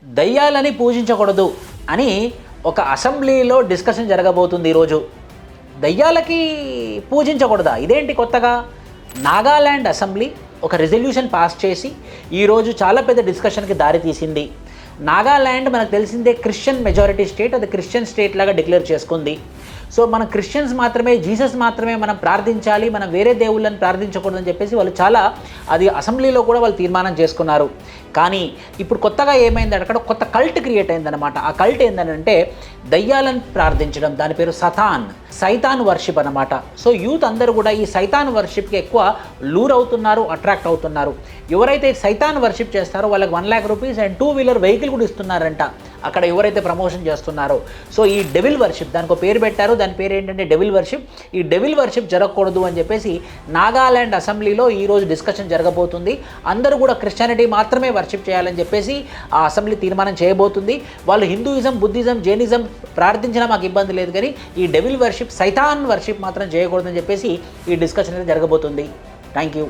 దయ్యాలని పూజించకూడదు అని ఒక అసెంబ్లీలో డిస్కషన్ జరగబోతుంది ఈరోజు. దయ్యాలకి పూజించకూడదా? ఇదేంటి కొత్తగా? నాగాల్యాండ్ అసెంబ్లీ ఒక రెజల్యూషన్ పాస్ చేసి ఈరోజు చాలా పెద్ద డిస్కషన్కి దారితీసింది. నాగాల్యాండ్ మనకు తెలిసిందే క్రిస్టియన్ మెజారిటీ స్టేట్, అది క్రిస్టియన్ స్టేట్ లాగా డిక్లేర్ చేసుకుంది. సో మనం క్రిస్టియన్స్ మాత్రమే, జీసస్ మాత్రమే మనం ప్రార్థించాలి, మనం వేరే దేవుళ్ళని ప్రార్థించకూడదని చెప్పేసి వాళ్ళు చాలా అది అసెంబ్లీలో కూడా వాళ్ళు తీర్మానం చేసుకున్నారు. కానీ ఇప్పుడు కొత్తగా ఏమైంది, అక్కడ కొత్త కల్ట్ క్రియేట్ అయిందనమాట. ఆ కల్ట్ ఏంటంటే దయ్యాలను ప్రార్థించడం, దాని పేరు సైతాన్ వర్షిప్ అనమాట. సో యూత్ అందరూ కూడా ఈ సైతాన్ వర్షిప్కి ఎక్కువ లూర్ అవుతున్నారు, అట్రాక్ట్ అవుతున్నారు. ఎవరైతే సైతాన్ వర్షిప్ చేస్తారో వాళ్ళకి 1 lakh rupees and 2-wheeler vehicle కూడా ఇస్తున్నారంట అక్కడ ఎవరైతే ప్రమోషన్ చేస్తున్నారో. సో ఈ డెవిల్ వర్షిప్, దానికి ఒక పేరు పెట్టారు, దాని పేరు ఏంటంటే డెవిల్ వర్షిప్. ఈ డెవిల్ వర్షిప్ జరగకూడదు అని చెప్పేసి నాగాల్యాండ్ అసెంబ్లీలో ఈరోజు డిస్కషన్ జరగబోతుంది. అందరూ కూడా క్రిస్టియానిటీ మాత్రమే వర్షిప్ చేయాలని చెప్పేసి ఆ అసెంబ్లీ తీర్మానం చేయబోతుంది. వాళ్ళు హిందూయిజం, బుద్ధిజం, జైనిజం ప్రార్థించినా మాకు ఇబ్బంది లేదు, కానీ ఈ డెవిల్ వర్షిప్, సైతాన్ వర్షిప్ మాత్రం చేయకూడదని చెప్పేసి ఈ డిస్కషన్ అయితే జరగబోతుంది. Thank you.